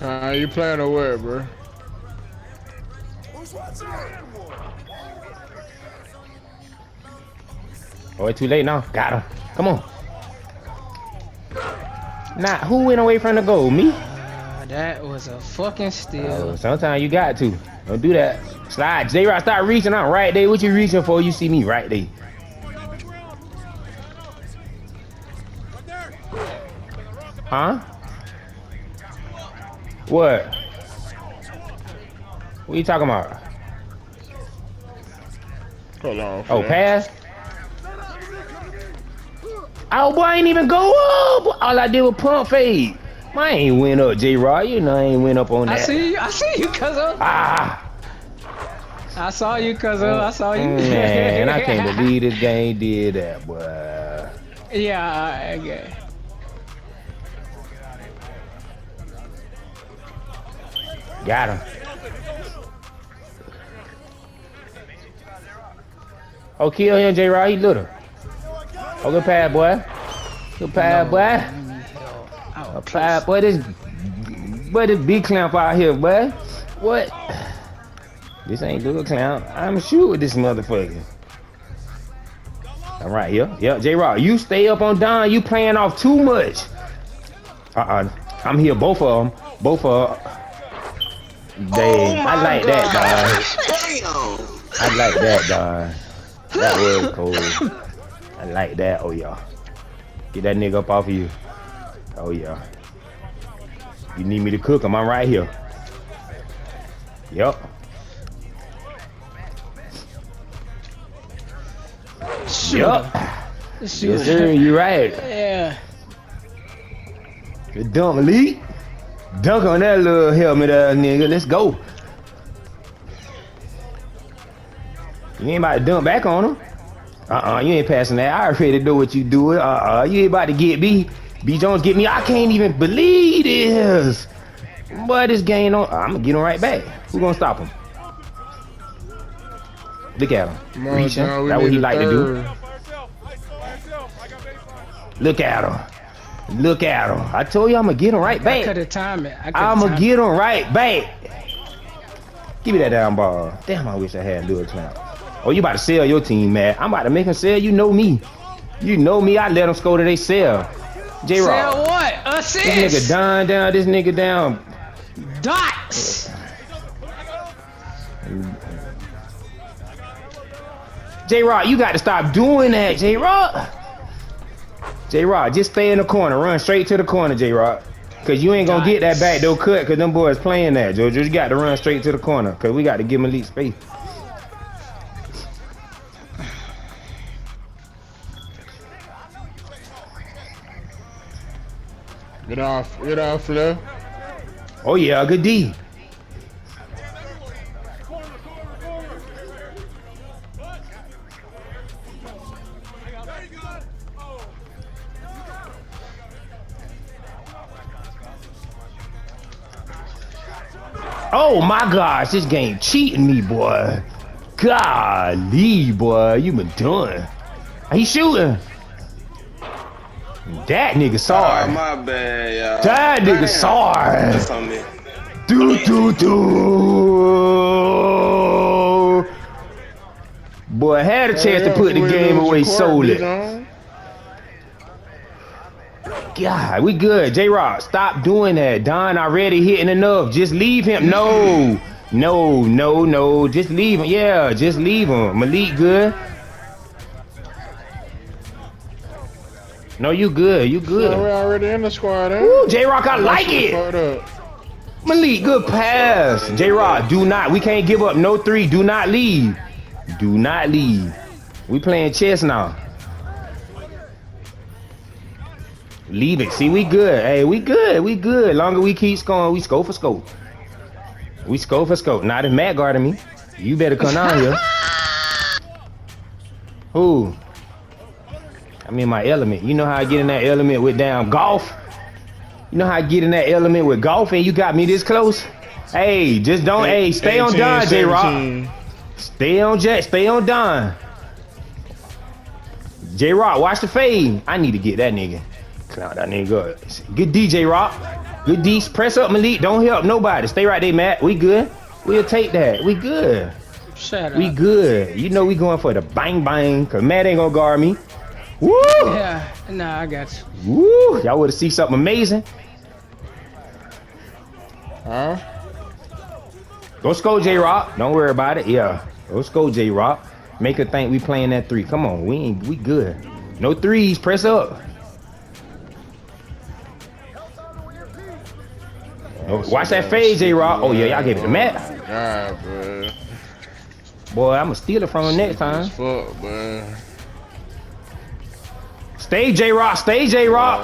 You playing or what, bro? Oh, it's too late now. Got him. Come on. Nah, who went away from the goal? Me? That was a fucking steal. Oh, sometimes you got to. Don't do that. Slide. J-Rock, start reaching out right there. What you reaching for? You see me right there. Huh? What? What you talking about? Hold on. Oh, pass? Oh, boy, I ain't even go up. All I did was pump fade. I ain't went up, J-Rod. You know I ain't went up on that. I see you, cuzzo. Ah. I saw you, cuzzo. I saw you. Man, I can't believe this game did that, boy. Yeah, okay. Got him. Oh, kill him, J-Rod. He little. Oh, good pass, boy. Good pass, boy. Oh, pass, boy. This big clamp out here, boy. What? This ain't good clamp. I'm sure with this motherfucker. I'm right here. Yep, J-Rod. You stay up on Don. You playing off too much. I'm here. Both of them. Dang, I like that, dog. I like that, dog. That was cool. I like that. Oh, yeah. Get that nigga up off of you. Oh, yeah. You need me to cook him? I'm right here. Yup. Yup. Yes, sir. You right. Yeah. Good dunk, Malik. Dunk on that little helmet, nigga. Let's go. You ain't about to dunk back on him. You ain't passing that. I already know what you doing. You ain't about to get me. B. Jones get me. I can't even believe this. But this game on. I'm gonna get him right back. Who gonna stop him? Look at him. Reaching. That's what he like to do. Look at him. Look at him. I told you I'm gonna get him right back. I could have timed it. I'm gonna get him right back. Give me that down ball. Damn, I wish I had a little clamp. Oh, you about to sell your team, man. I'm about to make him sell. You know me. You know me. I let them score till they sell. J-Rock. Sell what? Assist. This nigga down. This nigga down. Dots. J-Rock, you got to stop doing that, J-Rock. J-Rock, just stay in the corner. Run straight to the corner, J-Rock. Because you ain't going to get that back door cut because them boys playing that, Jojo. You got to run straight to the corner because we got to give them elite space. Get off, Flair. Oh, yeah, good D. Oh my gosh, this game cheating me, boy. Golly, boy, you been doing. He shooting. That nigga sorry. Oh, my bad, y'all. That nigga sorry. That's on me. Do. Boy, had a chance to put the game away solely. God, we good. J-Rock, stop doing that. Don already hitting enough. Just leave him. No. Just leave him. Yeah, just leave him. Malik good. No, you good. You good. So we're already in the squad, eh? Ooh, J-Rock, I like it. Malik, good pass. J-Rock, do not. We can't give up no three. Do not leave. Do not leave. We playing chess now. Leave it. See, we good. Hey, we good. Longer we keep scoring, we score for scope. Not if Matt guarding me. You better come down here. Who? I'm in my element. You know how I get in that element with damn golf? You know how I get in that element with golf and you got me this close? Hey, just don't, hey, stay 18, on Don, J-Rock. Stay on Don. J-Rock, watch the fade. I need to get that nigga. Clown that nigga up. Good DJ Rock. Good D. Press up, Malik. Don't help nobody. Stay right there, Matt. We good. We'll take that. We good. Shut up. We good. You know we going for the bang bang. Cause Matt ain't gonna guard me. Woo! Yeah. Nah, I got you. Woo! Y'all would have seen something amazing. Huh? Go score J-Rock. Don't worry about it. Yeah. Go score J-Rock. Make her think we playing that 3. Come on. We good. No threes. Press up. Oh, watch that fade, J-Rock. Oh, yeah. Y'all gave it to Matt. God, bro. Boy, I'm going to steal it from him next time. Fuck, man. Stay, J-Rock. Stay, J-Rock.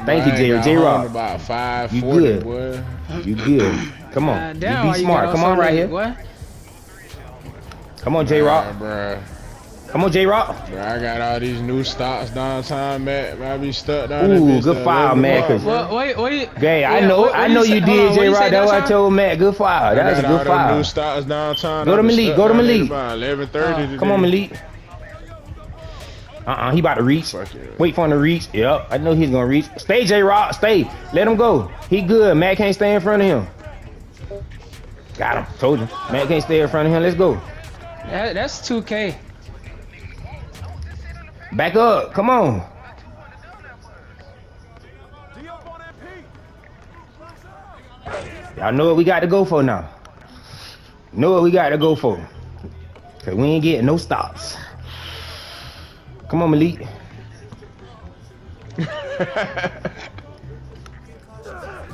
Thank you, J-Rock. About 540, You good. boy. You good. Come on. Damn, You be smart. Come on right here. What? Come on, J-Rock. Bruh. Come on, J-Rock. Bruh, I got all these new stocks downtown, man. I be stuck down Ooh, good foul, man. Cause Wait. Gay, I Yeah, know what you say? Hold did, on, what you J-Rock. say, That's what I Dawson? told Matt. Good foul. That was a good New foul. stocks downtown. Go to Malik. Go to Malik. 11:30. Come on, Malik. He about to reach. Fuck it. Wait for him to reach. Yep, I know he's gonna reach. Stay, J-Rock. Stay. Let him go. He good. Matt can't stay in front of him. Got him. Told you. Matt can't stay in front of him. Let's go. That's 2K. Back up. Come on. Y'all know what we got to go for now. Know what we got to go for. Cause we ain't getting no stops. Come on, Malik.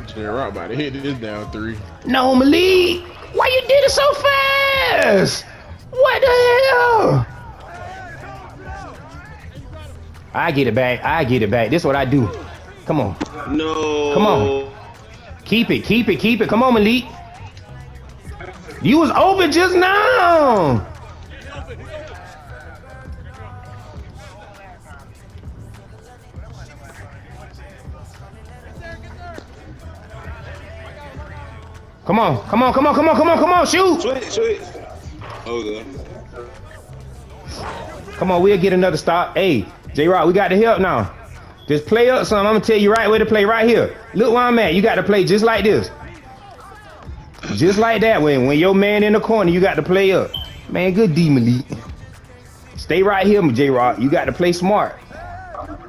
J-Rock about to hit this down 3. No, Malik. Why you did it so fast? What the hell? I get it back. I get it back. This is what I do. Come on. No. Come on. Keep it. Keep it. Keep it. Come on, Malik. You was open just now. Come on. Come on. Come on. Come on. Come on. Come on. Shoot. Sweet. Okay. Come on. We'll get another stop. Hey, J-Rock, we got to help now. Just play up something. I'm going to tell you right where to play right here. Look where I'm at. You got to play just like this. Just like that. When your man in the corner, you got to play up. Man, good D, Malik. Stay right here, J-Rock. You got to play smart.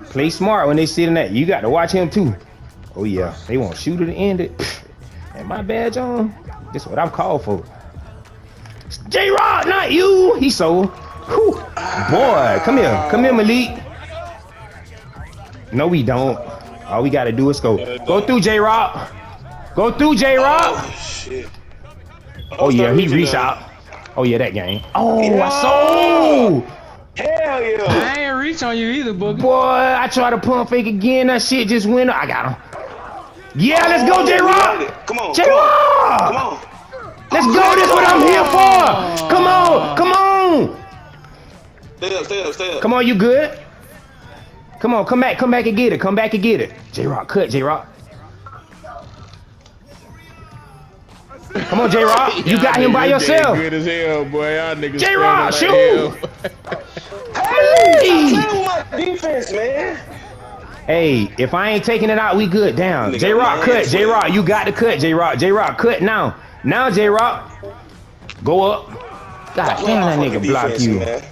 Play smart when they sitting there. You got to watch him too. Oh, yeah. They want to shoot it and end it. And my badge on. This is what I'm called for. J-Rock, not you. He sold. Whew. Boy, come here. Come here, Malik. No, we don't. All we got to do is go. Go through, J-Rock. Go through, J-Rock. Oh, shit. Oh, yeah, he reached out. Oh, yeah, that game. Oh, I sold. Hell yeah. I ain't reach on you either, Boogie. Boy, I tried to pump fake again. That shit just went up. I got him. Yeah, let's go, J-Rock. Come on. J-Rock. Come on. Let's go. This is what I'm here for. Come on. Come on. Stay up. Come on, you good? Come on, come back and get it. Come back and get it. J-Rock, cut, J-Rock. Come on, J-Rock. You got him by yourself. Good as hell, boy. Y'all niggas. J-Rock, shoot. Hey, my defense, man. Hey, if I ain't taking it out, we good. Down. Nigga, J-Rock, man, cut. J-Rock, you got to cut, J-Rock. J-Rock, cut now. Now, J-Rock. Go up. God damn, that nigga blocked you. Man.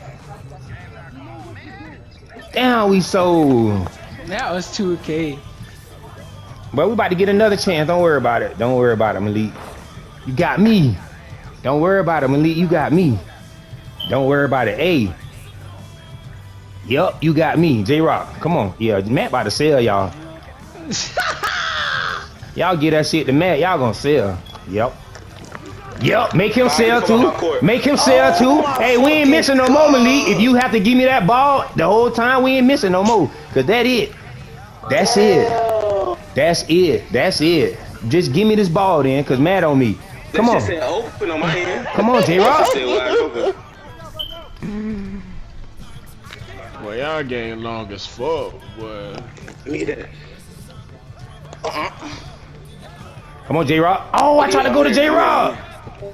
Damn, we sold. That was 2K. But we about to get another chance. Don't worry about it. Don't worry about it, Malik. You got me. Don't worry about it, Malik. You got me. Don't worry about it. Hey. Yup, you got me. J-Rock, come on. Yeah, Matt about to sell y'all. Y'all get that shit to Matt. Y'all gonna sell. Yup, make him sell too. Make him sell too. Hey, we ain't missing no more, Malik. If you have to give me that ball the whole time, we ain't missing no more. Cause that's it. That's it. Just give me this ball then, cause Matt on me. Come on. Open on my hand. Come on, J-Rock. Boy, y'all game long as fuck, boy. Come on, J-Rock. Oh, I tried to go to J-Rock.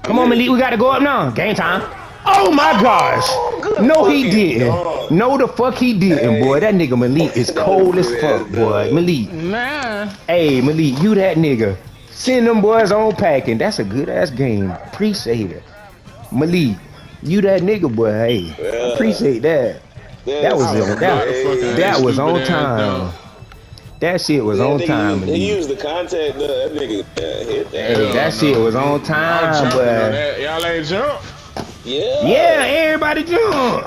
Come on, Malik, we got to go up now. Game time. Oh my gosh. Good No, he fucking didn't. dog. No, the fuck he didn't, boy. That nigga Malik is cold as fuck, boy. Malik. Man. Hey, Malik, you that nigga. Send them boys on packing. That's a good ass game. Appreciate it. Malik, you that nigga, boy. Hey, appreciate that. That was that was on time. That shit was on time. He Malik. used the contact. That nigga hit that. Hey, that shit was on I'm time, jumping on boy. that. Y'all ain't jump. Yeah. Yeah, everybody jump.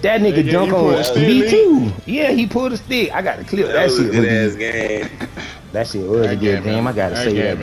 That nigga Yeah, jump you on pulled a stick, me Lee? too. Yeah, he pulled a stick. I got to clip that That was a shit. good Malik. ass game. That shit was a good game. I gotta say that.